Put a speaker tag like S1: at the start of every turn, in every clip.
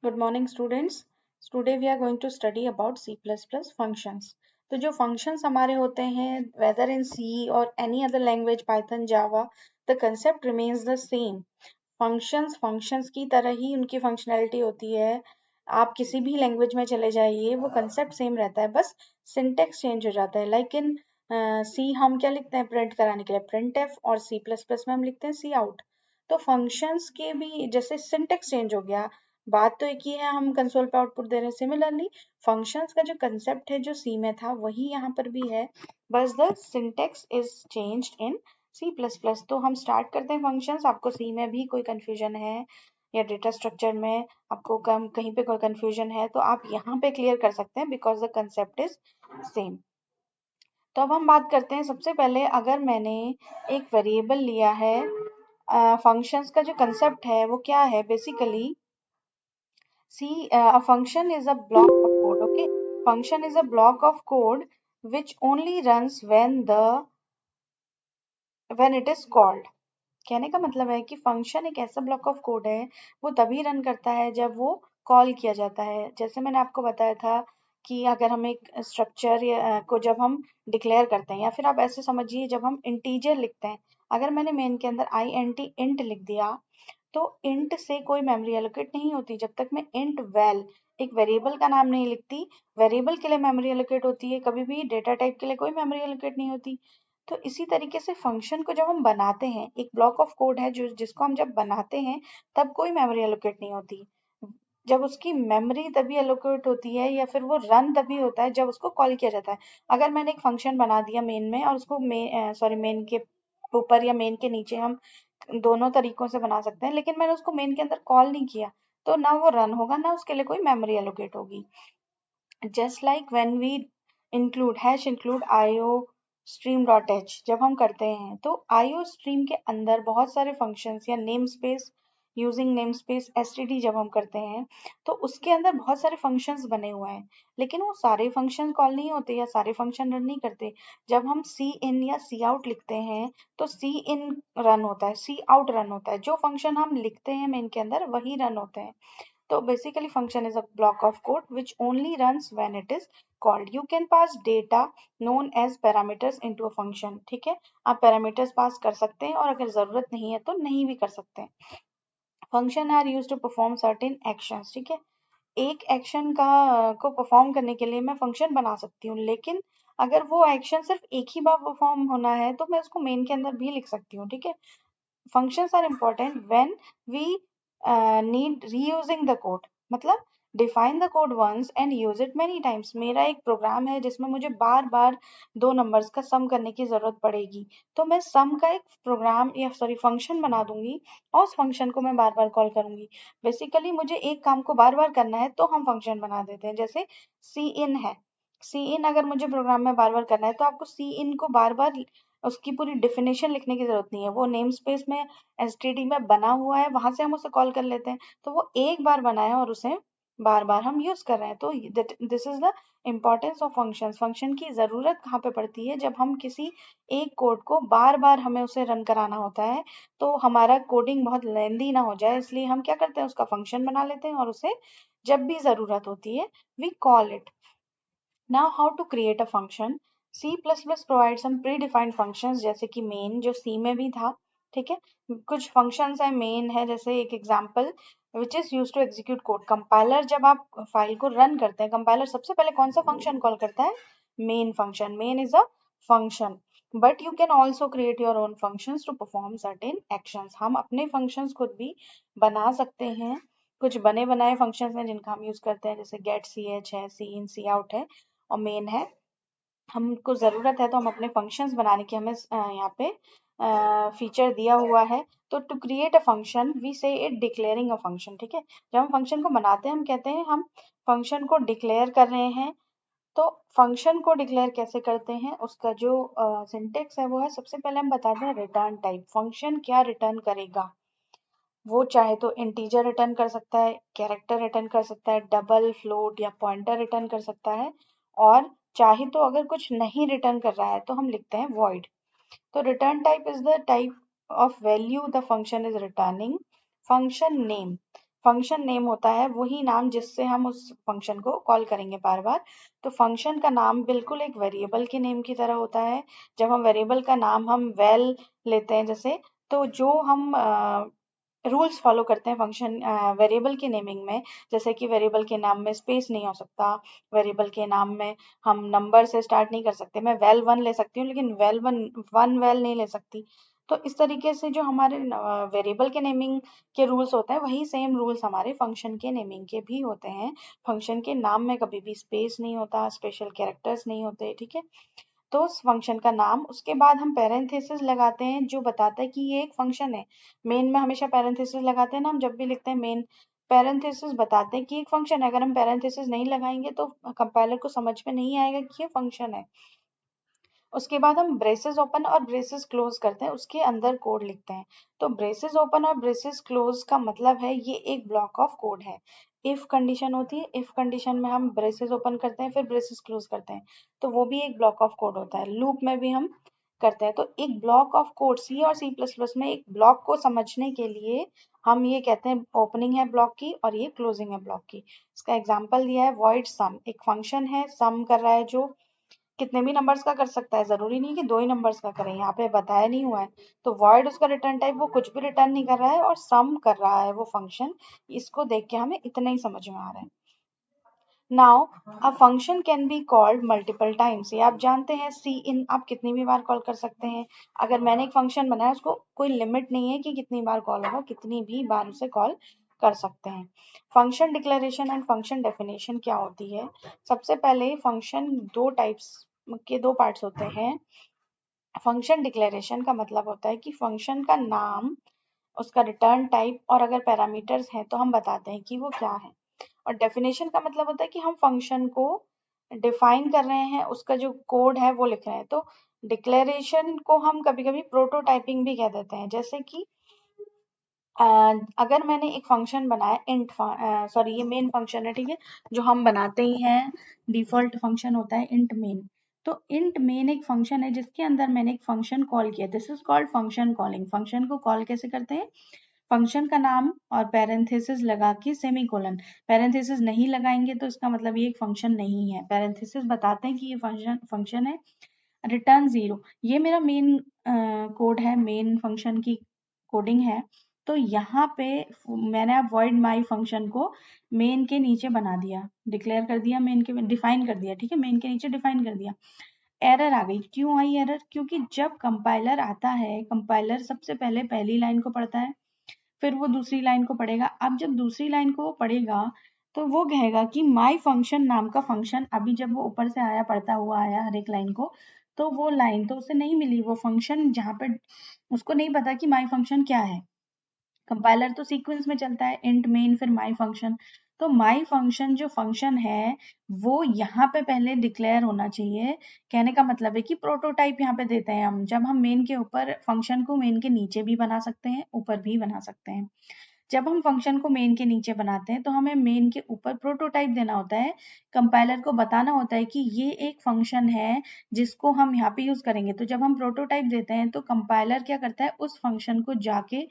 S1: Good morning students. Today we are going to study about C++ functions. तो जो functions हमारे होते हैं whether in C or any other language Python, Java, the concept remains the same. functions की तरह ही उनकी functionality होती है. आप किसी भी language में चले जाइए वो concept same रहता है, बस syntax change हो जाता है. Like in C हम क्या लिखते हैं print कराने के लिए printf और C++ में हम लिखते हैं cout. तो functions के भी जैसे syntax change हो गया, बात तो एक ही है, हम कंसोल पे आउटपुट दे रहे हैं. सिमिलरली फंक्शंस का जो कंसेप्ट है जो सी में था वही यहाँ पर भी है, बस the syntax is changed in C++. तो हम स्टार्ट करते हैं फंक्शंस. आपको सी में भी कोई कंफ्यूजन है या डेटा स्ट्रक्चर में आपको कहीं पे कोई कंफ्यूजन है तो आप यहाँ पे क्लियर कर सकते हैं because the concept is same. तो अब हम बात करते हैं. सबसे पहले अगर मैंने एक वेरिएबल लिया है, फंक्शंस का जो कंसेप्ट है वो क्या है basically. See, a function is a block of code. Okay, function is a block of code which only runs when it is called. कहने का मतलब है कि फंक्शन एक ऐसा ब्लॉक ऑफ कोड है वो तभी रन करता है जब वो कॉल किया जाता है. जैसे मैंने आपको बताया था कि अगर हम एक स्ट्रक्चर को जब हम डिक्लेयर करते हैं या फिर आप ऐसे समझिए जब हम इंटीजर लिखते हैं, अगर मैंने मेन के अंदर इंट लिख दिया तो इंट से कोई मेमोरी एलोकेट नहीं होती जब तक मैं इंट वैल एक वेरिएबल का नाम नहीं लिखती. वेरिएबल के लिए मेमोरी एलोकेट होती है, कभी भी डेटा टाइप के लिए कोई मेमोरी एलोकेट नहीं होती. तो इसी तरीके से फंक्शन को जब हम बनाते हैं, एक ब्लॉक ऑफ कोड है जो जिसको हम जब बनाते हैं तब कोई मेमोरी एलोकेट नहीं होती. जब उसकी मेमोरी तभी एलोकेट होती है या फिर वो रन तभी होता है जब उसको कॉल किया जाता है. अगर मैंने एक फंक्शन बना दिया मेन में और उसको मेन के ऊपर या मेन के नीचे, हम दोनों तरीकों से बना सकते हैं, लेकिन मैंने उसको मेन के अंदर कॉल नहीं किया तो ना वो रन होगा ना उसके लिए कोई मेमोरी एलोकेट होगी. Just like when we include include io stream dot h जब हम करते हैं तो io stream के अंदर बहुत सारे फंक्शंस या name space using name space std जब हम करते हैं तो उसके अंदर बहुत सारे फंक्शंस बने हुए हैं, लेकिन वो सारे फंक्शन कॉल नहीं होते या सारे फंक्शन रन नहीं करते. जब हम सी इन या सी आउट लिखते हैं तो सी इन रन होता है, सी आउट रन होता है. जो फंक्शन हम लिखते हैं मेन के अंदर वही रन होते हैं. So basically function is a block of code which only runs when it is called. You can pass data known as parameters into a function. ठीक है, आप parameters pass कर सकते हैं और अगर जरूरत नहीं है तो नहीं भी कर सकते हैं. Function are used to perform certain actions. ठीक है, एक एक्शन को परफॉर्म करने के लिए मैं फंक्शन बना सकती हूँ, लेकिन अगर वो एक्शन सिर्फ एक ही बार परफॉर्म होना है तो मैं उसको मेन के अंदर भी लिख सकती हूँ. ठीक है, functions are important when we need reusing the code. मतलब define the code once and use it many times. मेरा एक प्रोग्राम है जिसमें मुझे बार बार दो नंबर्स का सम करने की जरूरत पड़ेगी, तो मैं सम का एक प्रोग्राम या सॉरी फंक्शन बना दूंगी और उस फंक्शन को मैं बार बार कॉल करूंगी. बेसिकली मुझे एक काम को बार बार करना है तो हम फंक्शन बना देते हैं. जैसे सी इन है, सी इन अगर मुझे प्रोग्राम में बार बार करना है तो आपको सी इन को बार बार उसकी पूरी डेफिनेशन लिखने की जरूरत नहीं है. वो नेम स्पेस में एसटीडी में बना हुआ है, वहां से हम उसे कॉल कर लेते हैं. तो वो एक बार बना है और उसे बार बार हम यूज कर रहे हैं. तो this is the importance of functions. Function की जरूरत कहाँ पे पड़ती है, जब हम किसी एक कोड को बार बार हमें उसे रन कराना होता है तो हमारा कोडिंग बहुत लेंदी ना हो जाए, इसलिए हम क्या करते हैं उसका फंक्शन बना लेते हैं और उसे जब भी जरूरत होती है we call it. Now how to create a function. C++ provides some predefined functions जैसे कि main जो C में भी था. ठीक है, कुछ functions है main है, जैसे एक example which is used to execute code. Compiler जब आप फाइल को रन करते हैं, compiler सबसे पहले कौन सा function कॉल करता है, main function. Main is a function but you can also create your own functions to perform certain actions. हम अपने functions खुद भी बना सकते हैं. कुछ बने बनाए functions हैं जिनका हम यूज करते हैं, जैसे get ch है, c in c out है और मेन है. हमको ज़रूरत है तो हम अपने फंक्शंस बनाने की हमें यहाँ पे फीचर दिया हुआ है. तो to create a function we say it declaring a function. ठीक है, जब हम फंक्शन को बनाते हैं हम कहते हैं हम फंक्शन को डिक्लेयर कर रहे हैं. तो फंक्शन को डिक्लेयर कैसे करते हैं, उसका जो सिंटेक्स है वो है, सबसे पहले हम बताते हैं रिटर्न टाइप. फंक्शन क्या रिटर्न करेगा, वो चाहे तो इंटीजर रिटर्न कर सकता है, कैरेक्टर रिटर्न कर सकता है, डबल फ्लोट या पॉइंटर रिटर्न कर सकता है, और चाहे तो अगर कुछ नहीं रिटर्न कर रहा है तो हम लिखते हैं void. तो return type is the type of value the function is returning. Function name. Function name होता है वही नाम जिससे हम उस फंक्शन को कॉल करेंगे बार बार। तो फंक्शन का नाम बिल्कुल एक वेरिएबल के नेम की तरह होता है। जब हम वेरिएबल का नाम हम वेल लेते हैं जैसे, तो जो हम रूल्स फॉलो करते हैं फंक्शन वेरिएबल के नेमिंग में, जैसे कि वेरिएबल के नाम में स्पेस नहीं हो सकता, वेरिएबल के नाम में हम नंबर से स्टार्ट नहीं कर सकते। मैं वेल वन ले सकती हूँ लेकिन वेल वन वन वेल नहीं ले सकती। तो इस तरीके से जो हमारे वेरिएबल के नेमिंग के रूल्स होते हैं वही सेम रूल्स हमारे फंक्शन के नेमिंग के भी होते हैं। फंक्शन के नाम में कभी भी स्पेस नहीं होता, स्पेशल कैरेक्टर्स नहीं होते, ठीक है। तो उस फंक्शन का नाम, उसके बाद हम पैरेंथेसिस लगाते हैं जो बताता है कि ये एक फंक्शन है। मेन में हमेशा पैरेंथेसिस लगाते हैं ना, हम जब भी लिखते हैं मेन, पैरेंथेसिस बताते हैं कि एक फंक्शन है। अगर हम पैरेंथेसिस नहीं लगाएंगे तो कंपाइलर को समझ में नहीं आएगा कि ये फंक्शन है। उसके बाद हम ब्रेसेस ओपन और ब्रेसेस क्लोज करते हैं, उसके अंदर कोड लिखते हैं। तो ब्रेसेस ओपन और ब्रेसेस क्लोज का मतलब है ये एक ब्लॉक ऑफ कोड है। इफ कंडीशन होती है, इफ कंडीशन में हम ब्रेसेस ओपन करते हैं फिर ब्रेसेस क्लोज करते हैं, तो वो भी एक ब्लॉक ऑफ कोड होता है। लूप में भी हम करते हैं। तो एक ब्लॉक ऑफ कोड सी और सी प्लस प्लस में एक ब्लॉक को समझने के लिए हम ये कहते हैं ओपनिंग है ब्लॉक की और ये क्लोजिंग है ब्लॉक की। इसका एग्जाम्पल दिया है वॉइड सम, एक फंक्शन है, सम कर रहा है जो कितने भी नंबर्स का कर सकता है, जरूरी नहीं कि दो ही नंबर्स का करे, यहाँ पे बताया नहीं हुआ है। तो वॉइड उसका रिटर्न टाइप, वो कुछ भी रिटर्न नहीं कर रहा है और सम कर रहा है वो फंक्शन। इसको देख के हमें इतना ही समझ में आ रहा है। Now a function can be called multiple times, ये आप जानते हैं। सी इन आप कितनी भी बार कॉल कर सकते हैं। अगर मैंने एक फंक्शन बनाया उसको कोई लिमिट नहीं है कि कितनी बार कॉल होगा, कितनी भी बार उसे कॉल कर सकते हैं। Function declaration and function definition क्या होती है? सबसे पहले फंक्शन दो टाइप्स के दो पार्ट्स होते हैं। फंक्शन डिक्लेरेशन का मतलब होता है कि फंक्शन का नाम, उसका रिटर्न टाइप और अगर पैरामीटर्स हैं तो हम बताते हैं कि वो क्या है। और डेफिनेशन का मतलब होता है कि हम फंक्शन को डिफाइन कर रहे हैं, उसका जो कोड है वो लिख रहे हैं। तो डिक्लेरेशन को हम कभी कभी प्रोटोटाइपिंग भी कह देते हैं। जैसे कि अ, अगर मैंने एक फंक्शन बनाया इंट, सॉरी ये मेन फंक्शन है, ठीक है, जो हम बनाते ही हैं, डिफॉल्ट फंक्शन होता है इंट मेन। तो इंट मेन एक फंक्शन है जिसके अंदर मैंने एक फंक्शन कॉल किया, this is called function calling. Function को कॉल कैसे करते हैं? फंक्शन का नाम और पैरेंथेसिस लगा के सेमीकोलन। पैरेंथेसिस नहीं लगाएंगे तो इसका मतलब ये एक फंक्शन नहीं है। पैरेंथेसिस बताते हैं कि ये फंक्शन फंक्शन है। रिटर्न जीरो, ये मेरा मेन कोड है, मेन फंक्शन की कोडिंग है। तो यहाँ पे मैंने अब void my फंक्शन को मेन के नीचे बना दिया, डिक्लेयर कर दिया, मेन के डिफाइन कर दिया, ठीक है, मेन के नीचे डिफाइन कर दिया। एरर आ गई, क्यों आई एरर? क्योंकि जब कंपाइलर आता है, कंपाइलर सबसे पहले पहली लाइन को पढ़ता है, फिर वो दूसरी लाइन को पढ़ेगा। अब जब दूसरी लाइन को वो पढ़ेगा तो वो कहेगा कि माई फंक्शन नाम का फंक्शन, अभी जब वो ऊपर से आया, पढ़ता हुआ आया हर एक लाइन को, तो वो लाइन तो उसे नहीं मिली, वो फंक्शन जहाँ पे उसको नहीं पता कि माई फंक्शन क्या है। कंपाइलर तो सीक्वेंस में चलता है, इंट मेन फिर माई फंक्शन। तो माई फंक्शन जो फंक्शन है वो यहाँ पे पहले डिक्लेयर होना चाहिए। कहने का मतलब है कि प्रोटोटाइप यहाँ पे देते हैं हम, जब हम मेन के ऊपर फंक्शन को मेन के नीचे भी बना सकते हैं, ऊपर भी बना सकते हैं। जब हम फंक्शन को मेन के नीचे बनाते हैं तो हमें मेन के ऊपर प्रोटोटाइप देना होता है। कंपाइलर को बताना होता है कि ये एक फंक्शन है जिसको हम यहाँ पे यूज करेंगे। तो जब हम प्रोटोटाइप देते हैं तो कंपाइलर क्या करता है, उस फंक्शन को जाके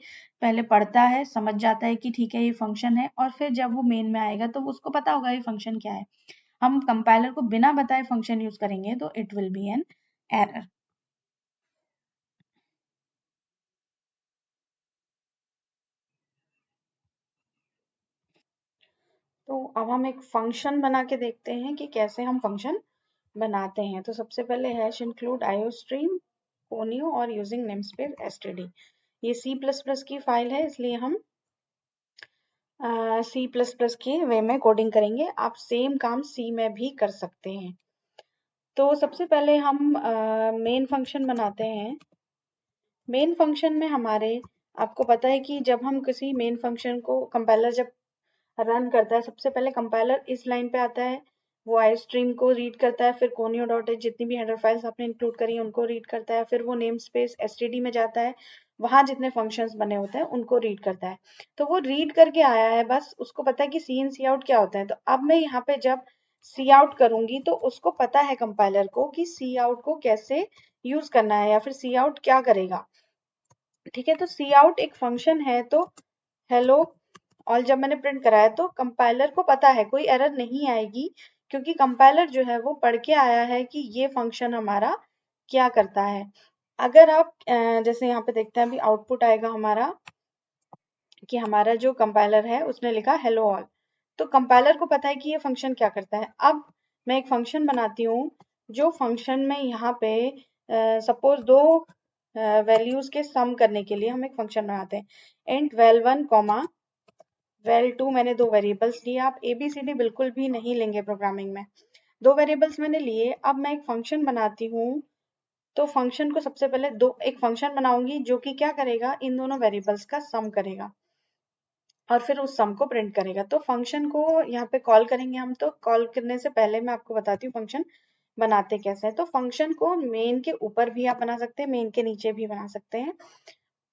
S1: पहले पढ़ता है, समझ जाता है कि ठीक है ये फंक्शन है, और फिर जब वो मेन में आएगा तो उसको पता होगा ये फंक्शन क्या है। हम कंपाइलर को बिना बताए फंक्शन यूज करेंगे तो it will be an error. तो अब हम एक फंक्शन बना के देखते हैं कि कैसे हम फंक्शन बनाते हैं। तो सबसे पहले हैश इंक्लूड आईओस्ट्रीम कोनियो और यूजिंग नेमस्पेस एसटीडी। ये सी प्लस प्लस की फाइल है इसलिए हम सी प्लस प्लस के वे में कोडिंग करेंगे। आप सेम काम सी में भी कर सकते हैं। तो सबसे पहले हम मेन फंक्शन बनाते हैं। मेन फंक्शन में हमारे, आपको पता है कि जब हम किसी मेन फंक्शन को कंपाइलर जब रन करता है, सबसे पहले कंपाइलर इस लाइन पे आता है, वो आई स्ट्रीम को रीड करता है, फिर कोनियो डॉट एच जितनी भी हेडर फाइल्स आपने इंक्लूड करी हैं उनको रीड करता है, फिर वो नेम स्पेस एसटीडी में जाता है, वहां जितने फंक्शंस बने होते हैं उनको रीड करता है। तो वो रीड करके आया है, बस उसको पता है कि सी इन सी आउट क्या होता है। तो अब मैं यहाँ पे जब सी आउट करूंगी तो उसको पता है कंपाइलर को कि सी आउट को कैसे यूज करना है या फिर सी आउट क्या करेगा। ठीक है, तो सी आउट एक फंक्शन है। तो हेलो ऑल जब मैंने प्रिंट कराया तो कंपाइलर को पता है कोई एरर नहीं आएगी, क्योंकि कंपाइलर जो है वो पढ़ के आया है कि ये फंक्शन हमारा क्या करता है। अगर आप जैसे यहाँ पे देखते हैं अभी आउटपुट आएगा हमारा कि हमारा जो कंपाइलर है उसने लिखा हेलो ऑल, तो कंपाइलर को पता है कि ये फंक्शन क्या करता है। अब मैं एक फंक्शन बनाती हूँ, जो फंक्शन में यहाँ पे सपोज दो वैल्यूज के सम करने के लिए हम एक फंक्शन बनाते हैं। इंट val1 कॉमा val2 मैंने दो वेरिएबल्स लिए। आप एबीसीडी बिल्कुल भी नहीं लेंगे प्रोग्रामिंग में। दो वेरिएबल्स मैंने लिए, अब मैं एक फंक्शन बनाती हूँ। तो फंक्शन को सबसे पहले एक फंक्शन बनाऊंगी जो कि क्या करेगा, इन दोनों वेरिएबल्स का सम करेगा और फिर उस सम को प्रिंट करेगा। तो फंक्शन को यहाँ पे कॉल करेंगे हम। तो कॉल करने से पहले मैं आपको बताती हूँ फंक्शन बनाते कैसे हैं। तो फंक्शन को मेन के ऊपर भी आप बना सकते हैं, मेन के नीचे भी बना सकते हैं।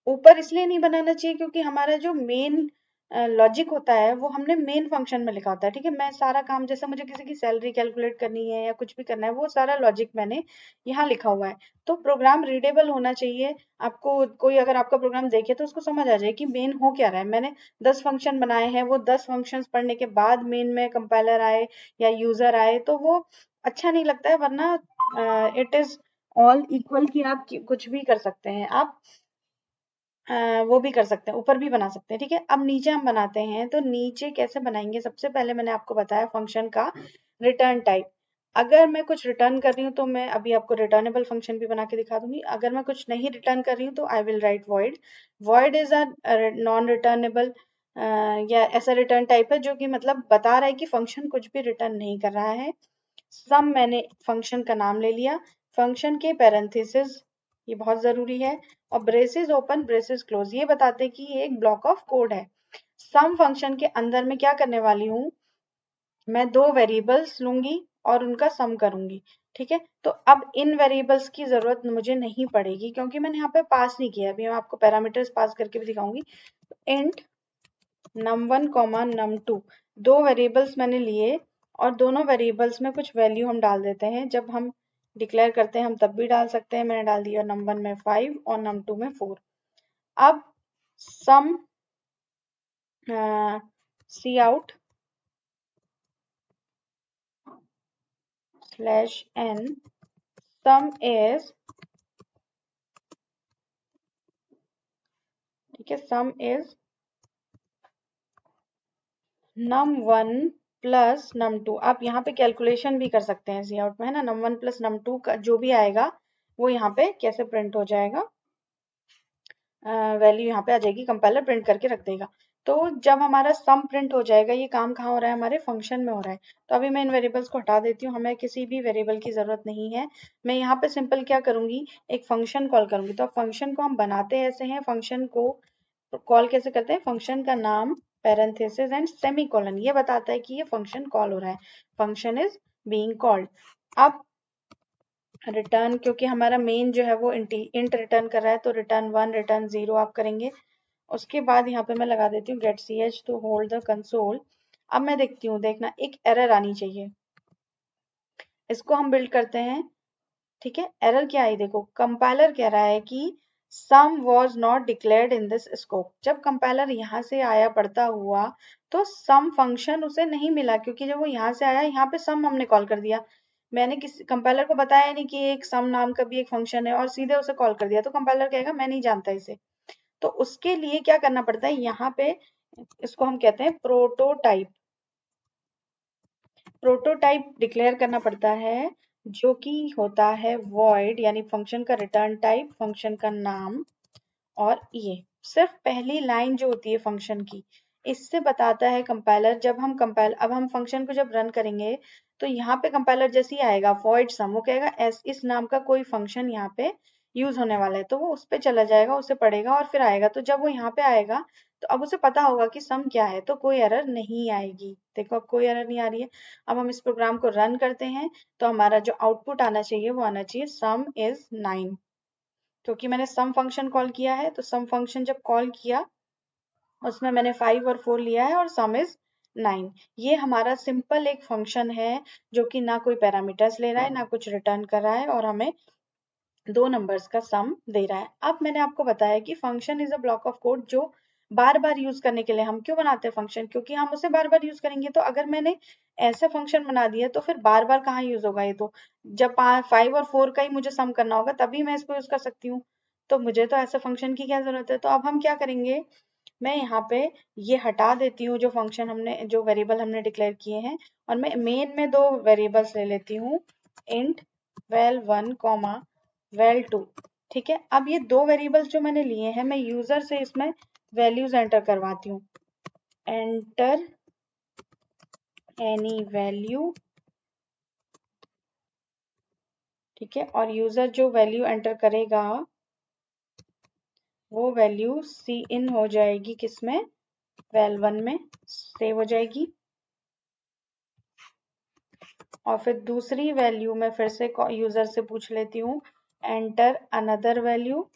S1: ऊपर इसलिए नहीं बनाना चाहिए क्योंकि हमारा जो मेन लॉजिक होता है वो हमने मेन फंक्शन में लिखा होता है। ठीक है, मैं सारा काम जैसे मुझे किसी की सैलरी कैलकुलेट करनी है या कुछ भी करना है, वो सारा लॉजिक मैंने यहाँ लिखा हुआ है। तो प्रोग्राम रीडेबल होना चाहिए। आपको कोई अगर आपका प्रोग्राम देखे तो उसको समझ आ जाए कि मेन हो क्या रहा है। मैंने 10 फंक्शन बनाए हैं, वो 10 फंक्शंस पढ़ने के बाद मेन में कंपाइलर आए या यूजर आए तो वो अच्छा नहीं लगता है। वरना इट इज ऑल इक्वल कि आप कुछ भी कर सकते हैं। आप वो भी कर सकते हैं, ऊपर भी बना सकते हैं। ठीक है, अब नीचे हम बनाते हैं। तो नीचे कैसे बनाएंगे, सबसे पहले मैंने आपको बताया फंक्शन का रिटर्न टाइप। अगर मैं कुछ रिटर्न कर रही हूँ तो मैं अभी आपको रिटर्नेबल फंक्शन भी बना के दिखा दूंगी। अगर मैं कुछ नहीं रिटर्न कर रही हूँ तो I will write void. Void is a non returnable या ऐसा रिटर्न टाइप है जो कि मतलब बता रहा है कि फंक्शन कुछ भी रिटर्न नहीं कर रहा है। सम मैंने फंक्शन का नाम ले लिया। फंक्शन के पैरेंथेसिस ये बहुत जरूरी है, और ब्रेसेस ओपन ब्रेसेस क्लोज ये बताते हैं कि ये एक ब्लॉक ऑफ कोड है। सम फंक्शन के अंदर मैं क्या करने वाली हूँ, मैं दो वेरिएबल्स लूंगी और उनका सम करूंगी। ठीक है, तो अब इन वेरिएबल्स की जरूरत मुझे नहीं पड़ेगी क्योंकि मैंने यहाँ पे पास नहीं किया। अभी मैं आपको पैरामीटर्स पास करके भी दिखाऊंगी। इंट num1 कॉमा num2 दो वेरिएबल्स मैंने लिए और दोनों वेरिएबल्स में कुछ वैल्यू हम डाल देते हैं। जब हम डिक्लेयर करते हैं हम तब भी डाल सकते हैं। मैंने डाल दिया num1 में 5 और num2 में 4। अब sum cout slash N sum is, ठीक है, सम इज num1 प्लस num2। आप यहाँ पे कैलकुलेशन भी कर सकते हैं सी आउट में, है ना। num1 प्लस num2 का जो भी आएगा वो यहाँ पे कैसे प्रिंट हो जाएगा, वैल्यू यहाँ पे आ जाएगी, कंपाइलर प्रिंट करके रख देगा। तो जब हमारा सम प्रिंट हो जाएगा, ये काम कहाँ हो रहा है, हमारे फंक्शन में हो रहा है। तो अभी मैं इन वेरिएबल्स को हटा देती हूँ, हमें किसी भी वेरिएबल की जरूरत नहीं है। मैं यहाँ पे सिंपल क्या करूंगी, एक फंक्शन कॉल करूंगी। तो फंक्शन को हम बनाते ऐसे हैं, फंक्शन को कॉल कैसे करते हैं, फंक्शन का नाम पैरेंथेसिस एंड सेमीकोलन ये बताता है कि ये फंक्शन कॉल हो रहा है, फंक्शन इज बीइंग कॉल्ड। अब रिटर्न, क्योंकि हमारा मेन जो है वो इंट रिटर्न कर रहा है तो रिटर्न 1 रिटर्न 0 आप करेंगे। उसके बाद यहाँ पे मैं लगा देती हूँ get C H to hold the console. अब मैं देखती हूँ, देखना एक एरर आनी चाहिए, इसको हम बिल्ड करते हैं। ठीक है, एरर क्या आई देखो, कंपाइलर कह रहा है कि sum was not declared in this scope. जब कंपाइलर यहाँ से आया पढ़ता हुआ तो सम फंक्शन उसे नहीं मिला, क्योंकि जब वो यहाँ से आया यहाँ पे सम हमने कॉल कर दिया। मैंने किसी कंपाइलर को बताया नहीं कि एक सम नाम का भी एक फंक्शन है और सीधे उसे कॉल कर दिया, तो कंपाइलर कहेगा मैं नहीं जानता इसे। तो उसके लिए क्या करना पड़ता है, यहाँ पे इसको हम कहते हैं प्रोटोटाइप। प्रोटोटाइप डिक्लेयर करना पड़ता है जो कि होता है वॉइड, यानी फंक्शन का रिटर्न टाइप, फंक्शन का नाम, और ये सिर्फ पहली लाइन जो होती है फंक्शन की, इससे बताता है कंपाइलर। जब हम कंपाइल अब हम फंक्शन को जब रन करेंगे तो यहाँ पे कंपाइलर जैसे ही आएगा वॉइड सम, वो कहेगा इस नाम का कोई फंक्शन यहाँ पे यूज होने वाला है, तो वो उस पे चला जाएगा, उसे पढ़ेगा और फिर आएगा। तो जब वो यहाँ पे आएगा तो अब उसे पता होगा कि सम क्या है, तो कोई एरर नहीं आएगी। देखो अब कोई एरर नहीं आ रही है। अब हम इस प्रोग्राम को रन करते हैं तो हमारा जो आउटपुट आना चाहिए वो आना चाहिए सम इज 9, क्योंकि मैंने सम फंक्शन कॉल किया है। तो सम फंक्शन जब कॉल किया उसमें मैंने 5 और 4 लिया है और सम इज 9। ये हमारा सिंपल एक फंक्शन है जो कि ना कोई पैरामीटर्स ले रहा है ना कुछ रिटर्न कर रहा है और हमें दो नंबर्स का सम दे रहा है। अब मैंने आपको बताया कि function is a block of code जो बार बार यूज करने के लिए हम क्यों बनाते हैं फंक्शन, क्योंकि हम उसे बार बार यूज करेंगे। तो अगर मैंने ऐसा फंक्शन बना दिया तो फिर बार बार कहाँ यूज होगा ये, तो जब 5 और 4 का ही मुझे सम करना होगा तभी मैं इसको यूज कर सकती हूँ। तो मुझे तो ऐसे फंक्शन की क्या जरूरत है। तो अब हम क्या करेंगे, मैं यहाँ पे ये हटा देती हूँ जो फंक्शन हमने, जो वेरिएबल हमने डिक्लेयर किए हैं, और मैं मेन में दो वेरिएबल्स ले लेती हूँ, इंट val1 कॉमा val2। ठीक है, अब ये दो वेरिएबल्स जो मैंने लिए हैं मैं यूजर से इसमें वैल्यूज एंटर करवाती हूँ, एंटर एनी वैल्यू। ठीक है, और यूजर जो वैल्यू एंटर करेगा वो वैल्यू सी इन हो जाएगी किसमें, val1 में सेव हो जाएगी। और फिर दूसरी वैल्यू मैं फिर से यूजर से पूछ लेती हूँ, एंटर अनदर वैल्यू,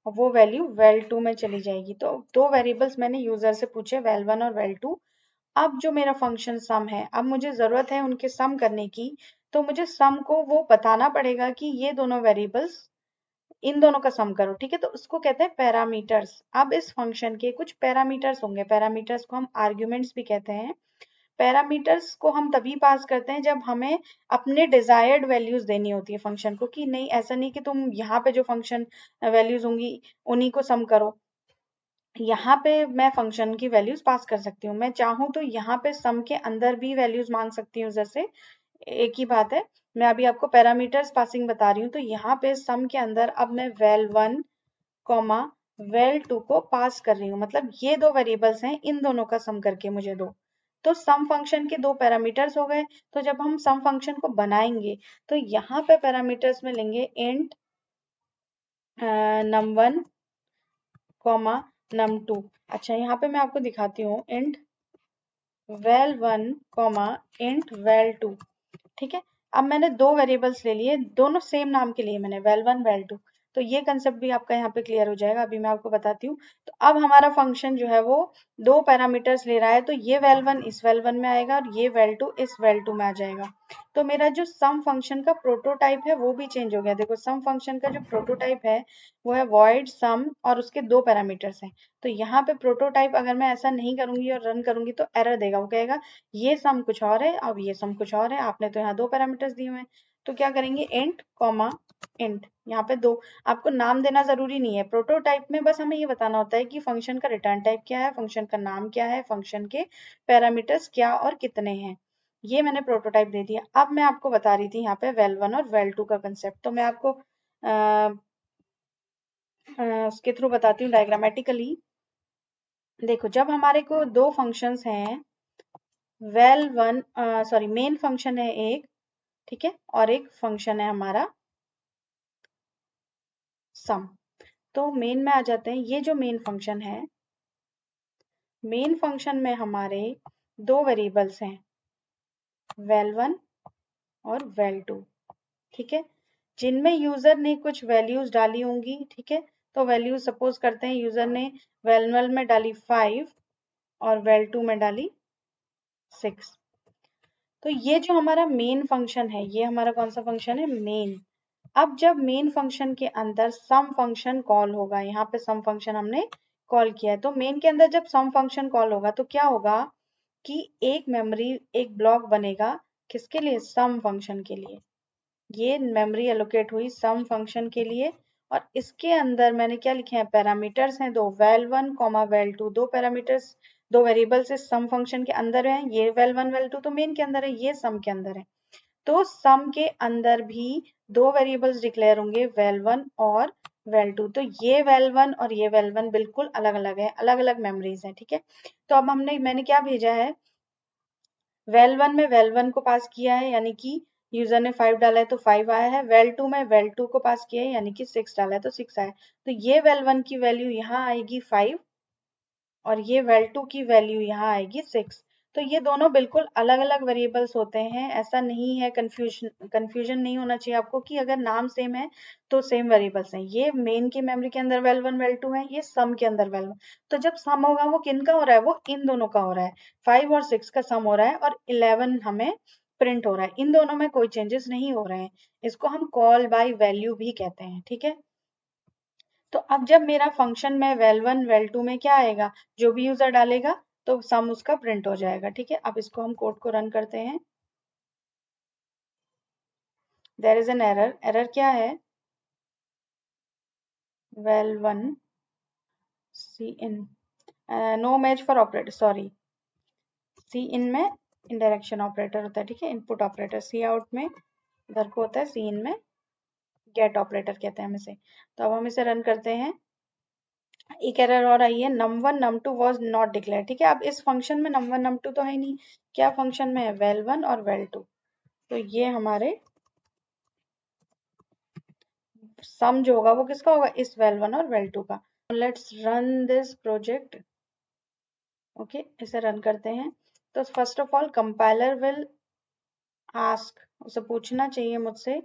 S1: वो वैल्यू val2 में चली जाएगी। तो दो वेरिएबल्स मैंने यूजर से पूछे, val1 और val2। अब जो मेरा फंक्शन सम है, अब मुझे जरूरत है उनके सम करने की, तो मुझे सम को वो बताना पड़ेगा कि ये दोनों वेरिएबल्स इन दोनों का सम करो। ठीक है, तो उसको कहते हैं पैरामीटर्स। अब इस फंक्शन के कुछ पैरामीटर्स होंगे, पैरामीटर्स को हम आर्ग्यूमेंट्स भी कहते हैं। पैरामीटर्स को हम तभी पास करते हैं जब हमें अपने डिजायर्ड वैल्यूज देनी होती है फंक्शन को, कि नहीं ऐसा नहीं कि तुम यहाँ पे जो फंक्शन वैल्यूज होंगी उन्हीं को सम करो। यहाँ पे मैं फंक्शन की वैल्यूज पास कर सकती हूँ, मैं चाहूँ तो यहाँ पे सम के अंदर भी वैल्यूज मांग सकती हूँ यूजर से, एक ही बात है। मैं अभी आपको पैरामीटर्स पासिंग बता रही हूँ। तो यहाँ पे सम के अंदर अब मैं val1 कॉमा val2 को पास कर रही हूँ, मतलब ये दो वेरिएबल्स हैं, इन दोनों का सम करके मुझे दो। तो सम फंक्शन के दो पैरामीटर्स हो गए। तो जब हम सम फंक्शन को बनाएंगे तो यहाँ पे पैरामीटर्स में लेंगे इंट num1 कॉमा num2। अच्छा, यहाँ पे मैं आपको दिखाती हूँ, int val1 comma int val2। ठीक है, अब मैंने दो वेरिएबल्स ले लिए, दोनों सेम नाम के लिए मैंने val1 val2। तो ये कंसेप्ट भी आपका यहाँ पे क्लियर हो जाएगा, अभी मैं आपको बताती हूँ। तो अब हमारा फंक्शन जो है वो दो पैरामीटर्स ले रहा है, तो ये val1 इस val1 में आएगा और ये val2 इस val2 में आ जाएगा। तो मेरा जो सम फंक्शन का प्रोटोटाइप है वो भी चेंज हो गया। देखो, सम फंक्शन का जो प्रोटोटाइप है वो है void sum और उसके दो पैरामीटर्स हैं। तो यहाँ पे प्रोटोटाइप अगर मैं ऐसा नहीं करूंगी और रन करूंगी तो एरर देगा, वो कहेगा ये सम कुछ और है, अब ये सम कुछ और है, आपने तो यहाँ दो पैरामीटर्स दिए हुए हैं। तो क्या करेंगे, इंट कॉमा इंट, यहाँ पे दो, आपको नाम देना जरूरी नहीं है प्रोटोटाइप में, बस हमें ये बताना होता है कि फंक्शन का रिटर्न टाइप क्या है, फंक्शन का नाम क्या है, फंक्शन के पैरामीटर्स क्या और कितने हैं। ये मैंने प्रोटोटाइप दे दिया। अब मैं आपको बता रही थी यहाँ पे val1 और val2 का कंसेप्ट, तो मैं आपको उसके थ्रू बताती हूँ डायग्रामेटिकली। देखो, जब हमारे को दो फंक्शंस हैं, val1 सॉरी मेन फंक्शन है एक, ठीक है, और एक फंक्शन है हमारा सम। तो मेन में आ जाते हैं, ये जो मेन फंक्शन है, मेन फंक्शन में हमारे दो वेरिएबल्स हैं, val1 और val2। ठीक है, जिनमें यूजर ने कुछ वैल्यूज डाली होंगी। ठीक है, तो वैल्यूज सपोज करते हैं यूजर ने val1 में डाली 5 और val2 में डाली 6। तो ये जो हमारा मेन फंक्शन है, ये हमारा कौन सा फंक्शन है, मेन। अब जब मेन फंक्शन के अंदर सम फंक्शन कॉल होगा, यहाँ पे सम फंक्शन हमने कॉल किया है, तो मेन के अंदर जब सम फंक्शन कॉल होगा तो क्या होगा कि एक मेमोरी, एक ब्लॉक बनेगा, किसके लिए, सम फंक्शन के लिए। ये मेमोरी एलोकेट हुई सम फंक्शन के लिए, और इसके अंदर मैंने क्या लिखे हैं, पैरामीटर्स हैं दो, val1 कॉमा val2, दो पैरामीटर्स, दो वेरिएबल्स इस सम फंक्शन के अंदर हैं। ये val1 val2 तो मेन के अंदर है, ये सम के अंदर है। तो सम के अंदर भी दो वेरिएबल्स डिक्लेयर होंगे, val1 और val2। तो ये val1 और ये val1 बिल्कुल अलग अलग है, अलग अलग मेमोरीज हैं। ठीक है, तो अब मैंने क्या भेजा है, val1 में val1 को पास किया है, यानी कि यूजर ने 5 डाला है तो 5 आया है। val2 में val2 को पास किया है, यानी कि 6 डाला है तो 6 आया है। तो ये val1 की वैल्यू यहाँ आएगी 5 और ये val2 की वैल्यू यहाँ आएगी 6। तो ये दोनों बिल्कुल अलग अलग वेरिएबल्स होते हैं, ऐसा नहीं है, कंफ्यूजन नहीं होना चाहिए आपको कि अगर नाम सेम है तो सेम वेरिएबल्स हैं। ये मेन की मेमोरी के अंदर val1 val2 है, ये सम के अंदर val1। तो जब सम होगा वो किन का हो रहा है, वो इन दोनों का हो रहा है, 5 और 6 का सम हो रहा है और 11 हमें प्रिंट हो रहा है, इन दोनों में कोई चेंजेस नहीं हो रहे हैं। इसको हम कॉल बाय वैल्यू भी कहते हैं। ठीक है, तो अब जब मेरा फंक्शन में val1 val2 में क्या आएगा, जो भी यूजर डालेगा तो सम उसका प्रिंट हो जाएगा। ठीक है, अब इसको हम कोड को रन करते हैं। There is an error. Error क्या है, val1 cin no match for operator, sorry, cin में इंडायरेक्शन ऑपरेटर होता है। ठीक है, इनपुट ऑपरेटर, सी आउट में इधर को होता है, सी इन में गेट ऑपरेटर कहते हैं हम इसे। तो अब हम इसे रन करते हैं। एक एरर और आई है, num1 num2 was not declared। ठीक है, अब इस फंक्शन में num1 num2 तो है ही नहीं, क्या फंक्शन में है, val1 और val2। तो ये हमारे सम जो होगा वो किसका होगा, इस val1 और val2 का। Let's run this project. Okay, इसे रन करते हैं। तो first of all compiler will ask, उसे पूछना चाहिए मुझसे,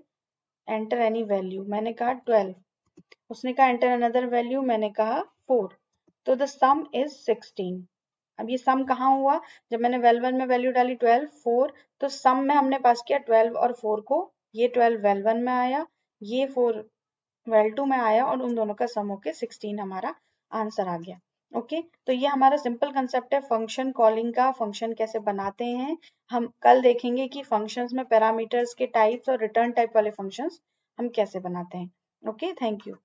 S1: एंटर एनी वैल्यू। मैंने कहा 12, उसने कहा एंटर अनदर वैल्यू, मैंने कहा 4। तो द सम इज 16। अब ये सम कहाँ हुआ, जब मैंने val1 में वैल्यू डाली 12 4, तो सम में हमने पास किया 12 और 4 को। ये 12 val1 में आया, ये 4 val2 में आया, और उन दोनों का सम होके 16 हमारा आंसर आ गया। ओके, तो ये हमारा सिंपल कंसेप्ट है फंक्शन कॉलिंग का। फंक्शन कैसे बनाते हैं हम कल देखेंगे, कि फंक्शंस में पैरामीटर्स के टाइप्स और रिटर्न टाइप वाले फंक्शंस हम कैसे बनाते हैं। Okay, thank you.